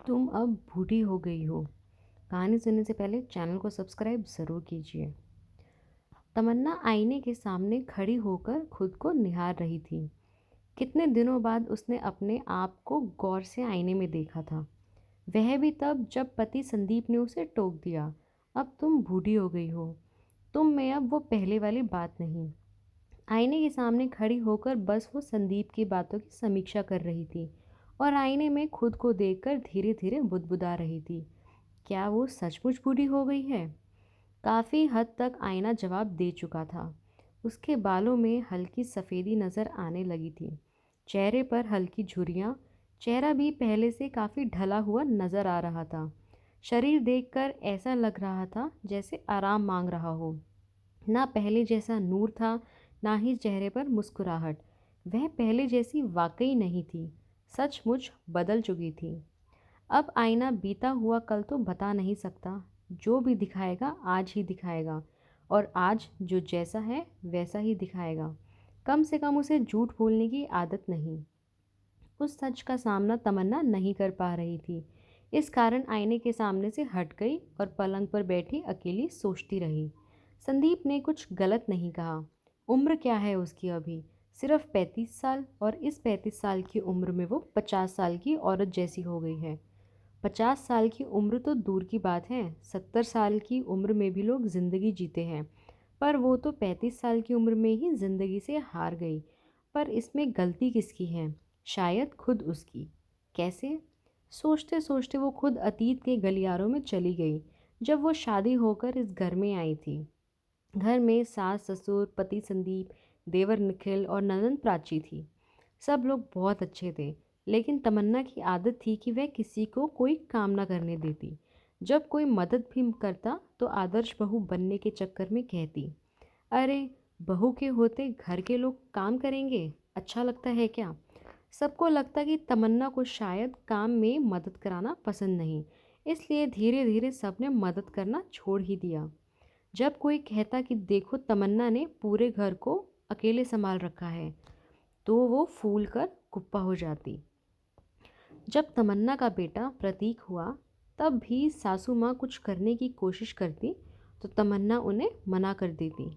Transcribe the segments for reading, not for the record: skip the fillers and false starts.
तुम अब बूढ़ी हो गई हो। कहानी सुनने से पहले चैनल को सब्सक्राइब ज़रूर कीजिए। तमन्ना आईने के सामने खड़ी होकर खुद को निहार रही थी। कितने दिनों बाद उसने अपने आप को गौर से आईने में देखा था। वह भी तब जब पति संदीप ने उसे टोक दिया, अब तुम बूढ़ी हो गई हो। तुम में अब वो पहले वाली बात नहीं। आईने के सामने खड़ी होकर बस वो संदीप की बातों की समीक्षा कर रही थी और आईने में खुद को देखकर धीरे धीरे बुदबुदा रही थी। क्या वो सचमुच बूढ़ी हो गई है? काफ़ी हद तक आईना जवाब दे चुका था। उसके बालों में हल्की सफ़ेदी नज़र आने लगी थी। चेहरे पर हल्की झुर्रियाँ। चेहरा भी पहले से काफ़ी ढला हुआ नज़र आ रहा था। शरीर देखकर ऐसा लग रहा था जैसे आराम मांग रहा हो। ना पहले जैसा नूर था, ना ही चेहरे पर मुस्कुराहट। वह पहले जैसी वाकई नहीं थी, सचमुच बदल चुकी थी। अब आईना बीता हुआ कल तो बता नहीं सकता। जो भी दिखाएगा आज ही दिखाएगा, और आज जो जैसा है वैसा ही दिखाएगा। कम से कम उसे झूठ बोलने की आदत नहीं। उस सच का सामना तमन्ना नहीं कर पा रही थी। इस कारण आईने के सामने से हट गई और पलंग पर बैठी अकेली सोचती रही। संदीप ने कुछ गलत नहीं कहा। उम्र क्या है उसकी अभी? सिर्फ 35 साल, और इस 35 साल की उम्र में वो 50 साल की औरत जैसी हो गई है। 50 साल की उम्र तो दूर की बात है, 70 साल की उम्र में भी लोग जिंदगी जीते हैं। पर वो तो 35 साल की उम्र में ही जिंदगी से हार गई। पर इसमें गलती किसकी है? शायद खुद उसकी। कैसे? सोचते सोचते वो खुद अतीत के गलियारों में चली गई। जब वो शादी होकर इस घर में आई थी। घर में सास ससुर, पति संदीप, देवर निखिल और ननंद प्राची थी। सब लोग बहुत अच्छे थे, लेकिन तमन्ना की आदत थी कि वह किसी को कोई काम ना करने देती। जब कोई मदद भी करता तो आदर्श बहू बनने के चक्कर में कहती, अरे, बहू के होते घर के लोग काम करेंगे, अच्छा लगता है क्या? सबको लगता कि तमन्ना को शायद काम में मदद कराना पसंद नहीं, इसलिए धीरे धीरे सबने मदद करना छोड़ ही दिया। जब कोई कहता कि देखो तमन्ना ने पूरे घर को अकेले संभाल रखा है, तो वो फूल कर कुप्पा हो जाती। जब तमन्ना का बेटा प्रतीक हुआ, तब भी सासू माँ कुछ करने की कोशिश करती तो तमन्ना उन्हें मना कर देती।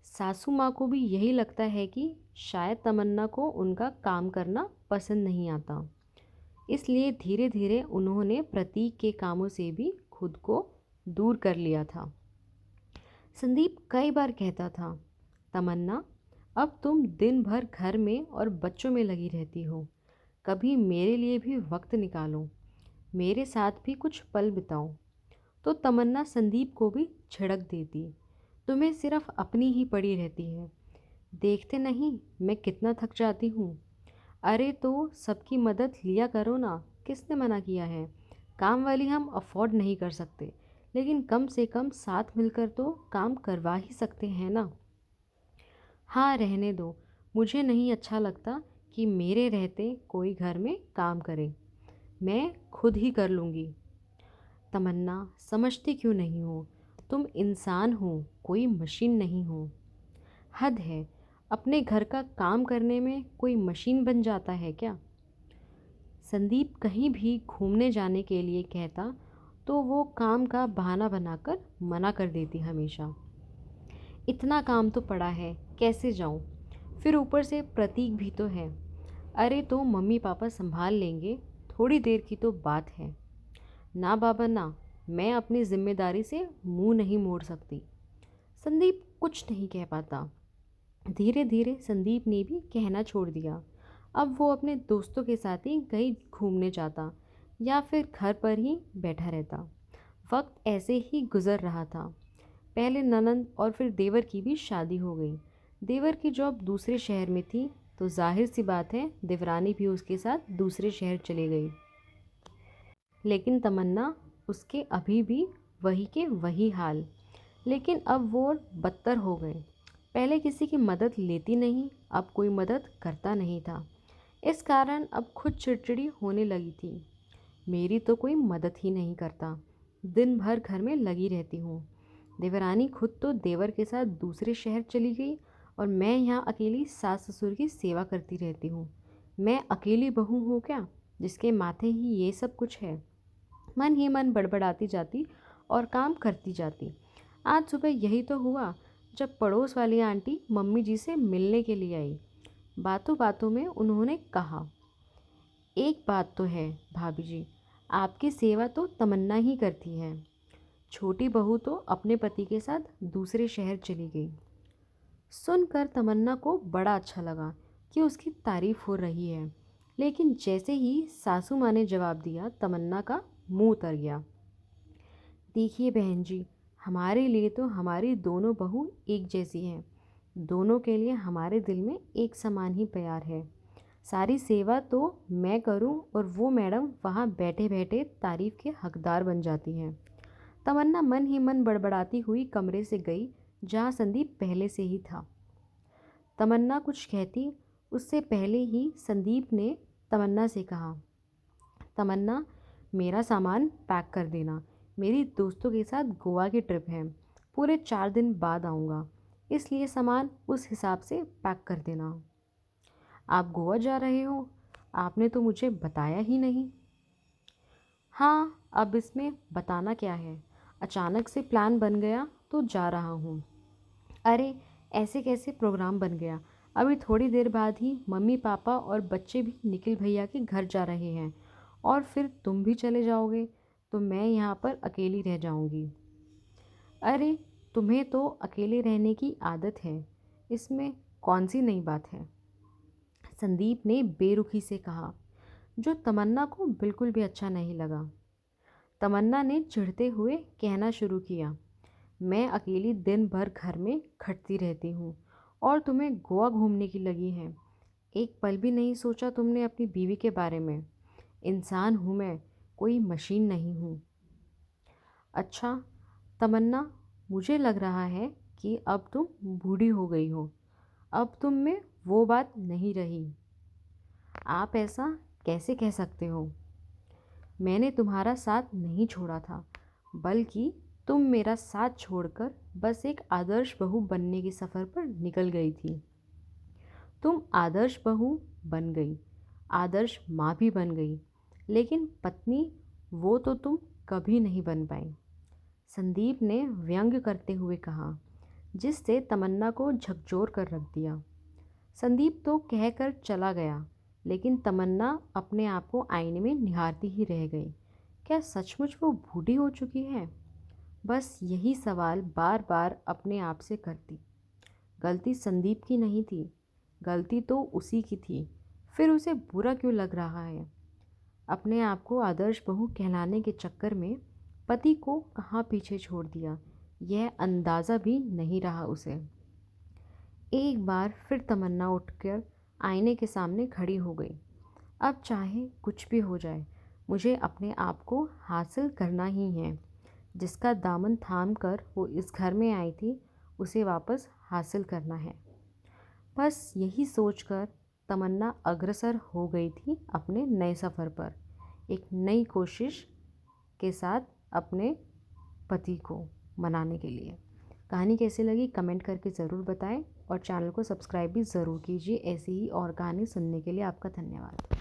सासू माँ को भी यही लगता है कि शायद तमन्ना को उनका काम करना पसंद नहीं आता। इसलिए धीरे धीरे उन्होंने प्रतीक के कामों से भी खुद को दूर कर लिया था। संदीप कई बार कहता था, तमन्ना, अब तुम दिन भर घर में और बच्चों में लगी रहती हो, कभी मेरे लिए भी वक्त निकालो, मेरे साथ भी कुछ पल बिताओ। तो तमन्ना संदीप को भी झिड़क देती, तुम्हें सिर्फ अपनी ही पड़ी रहती है, देखते नहीं मैं कितना थक जाती हूँ। अरे तो सबकी मदद लिया करो ना, किसने मना किया है? काम वाली हम अफोर्ड नहीं कर सकते, लेकिन कम से कम साथ मिलकर तो काम करवा ही सकते हैं ना। हाँ, रहने दो। मुझे नहीं अच्छा लगता कि मेरे रहते कोई घर में काम करे। मैं खुद ही कर लूँगी। तमन्ना, समझती क्यों नहीं हो? तुम इंसान हो, कोई मशीन नहीं हो। हद है, अपने घर का काम करने में कोई मशीन बन जाता है क्या? संदीप कहीं भी घूमने जाने के लिए कहता तो वो काम का बहाना बनाकर मना कर देती हमेशा। इतना काम तो पड़ा है, कैसे जाऊं? फिर ऊपर से प्रतीक भी तो है। अरे तो मम्मी पापा संभाल लेंगे, थोड़ी देर की तो बात है। ना बाबा ना, मैं अपनी जिम्मेदारी से मुंह नहीं मोड़ सकती। संदीप कुछ नहीं कह पाता। धीरे धीरे संदीप ने भी कहना छोड़ दिया। अब वो अपने दोस्तों के साथ ही कहीं घूमने जाता या फिर घर पर ही बैठा रहता। वक्त ऐसे ही गुजर रहा था। पहले ननंद और फिर देवर की भी शादी हो गई। देवर की जॉब दूसरे शहर में थी, तो जाहिर सी बात है देवरानी भी उसके साथ दूसरे शहर चली गई। लेकिन तमन्ना, उसके अभी भी वही के वही हाल। लेकिन अब वो बदतर हो गए। पहले किसी की मदद लेती नहीं, अब कोई मदद करता नहीं था। इस कारण अब खुद चिड़चिड़ी होने लगी थी। मेरी तो कोई मदद ही नहीं करता, दिन भर घर में लगी रहती हूँ। देवरानी खुद तो देवर के साथ दूसरे शहर चली गई, और मैं यहाँ अकेली सास ससुर की सेवा करती रहती हूँ। मैं अकेली बहू हूँ क्या? जिसके माथे ही ये सब कुछ है। मन ही मन बड़बड़ाती जाती और काम करती जाती। आज सुबह यही तो हुआ जब पड़ोस वाली आंटी मम्मी जी से मिलने के लिए आई। बातों बातों में उन्होंने कहा, एक बात तो है भाभी जी, आपकी सेवा तो तमन्ना ही करती है। छोटी बहू तो अपने पति के साथ दूसरे शहर चली गई। सुनकर तमन्ना को बड़ा अच्छा लगा कि उसकी तारीफ हो रही है, लेकिन जैसे ही सासू माँ ने जवाब दिया, तमन्ना का मुंह उतर गया। देखिए बहन जी, हमारे लिए तो हमारी दोनों बहू एक जैसी हैं। दोनों के लिए हमारे दिल में एक समान ही प्यार है। सारी सेवा तो मैं करूं और वो मैडम वहाँ बैठे बैठे तारीफ के हकदार बन जाती हैं। तमन्ना मन ही मन बड़बड़ाती हुई कमरे से गई जहाँ संदीप पहले से ही था। तमन्ना कुछ कहती उससे पहले ही संदीप ने तमन्ना से कहा, तमन्ना, मेरा सामान पैक कर देना। मेरी दोस्तों के साथ गोवा की ट्रिप है, पूरे 4 दिन बाद आऊँगा, इसलिए सामान उस हिसाब से पैक कर देना। आप गोवा जा रहे हो? आपने तो मुझे बताया ही नहीं। हाँ, अब इसमें बताना क्या है, अचानक से प्लान बन गया तो जा रहा हूँ। अरे, ऐसे कैसे प्रोग्राम बन गया? अभी थोड़ी देर बाद ही मम्मी पापा और बच्चे भी निखिल भैया के घर जा रहे हैं और फिर तुम भी चले जाओगे तो मैं यहाँ पर अकेली रह जाऊँगी। अरे, तुम्हें तो अकेले रहने की आदत है, इसमें कौन सी नई बात है? संदीप ने बेरुखी से कहा, जो तमन्ना को बिल्कुल भी अच्छा नहीं लगा। तमन्ना ने चिढ़ते हुए कहना शुरू किया, मैं अकेली दिन भर घर में खटती रहती हूँ और तुम्हें गोवा घूमने की लगी है। एक पल भी नहीं सोचा तुमने अपनी बीवी के बारे में। इंसान हूँ मैं, कोई मशीन नहीं हूँ। अच्छा तमन्ना, मुझे लग रहा है कि अब तुम बूढ़ी हो गई हो। अब तुम में वो बात नहीं रही। आप ऐसा कैसे कह सकते हो? मैंने तुम्हारा साथ नहीं छोड़ा था, बल्कि तुम मेरा साथ छोड़कर बस एक आदर्श बहू बनने के सफ़र पर निकल गई थी। तुम आदर्श बहू बन गई, आदर्श माँ भी बन गई, लेकिन पत्नी वो तो तुम कभी नहीं बन पाई। संदीप ने व्यंग्य करते हुए कहा, जिससे तमन्ना को झकझोर कर रख दिया। संदीप तो कहकर चला गया, लेकिन तमन्ना अपने आप को आईने में निहारती ही रह गई। क्या सचमुच वो बूढ़ी हो चुकी है? बस यही सवाल बार बार अपने आप से करती। गलती संदीप की नहीं थी, गलती तो उसी की थी। फिर उसे बुरा क्यों लग रहा है? अपने आप को आदर्श बहू कहलाने के चक्कर में पति को कहाँ पीछे छोड़ दिया, यह अंदाज़ा भी नहीं रहा उसे। एक बार फिर तमन्ना उठकर आईने के सामने खड़ी हो गई। अब चाहे कुछ भी हो जाए, मुझे अपने आप को हासिल करना ही है। जिसका दामन थाम कर वो इस घर में आई थी, उसे वापस हासिल करना है। बस यही सोचकर तमन्ना अग्रसर हो गई थी अपने नए सफ़र पर, एक नई कोशिश के साथ अपने पति को मनाने के लिए। कहानी कैसी लगी कमेंट करके ज़रूर बताएं और चैनल को सब्सक्राइब भी ज़रूर कीजिए। ऐसी ही और कहानी सुनने के लिए आपका धन्यवाद।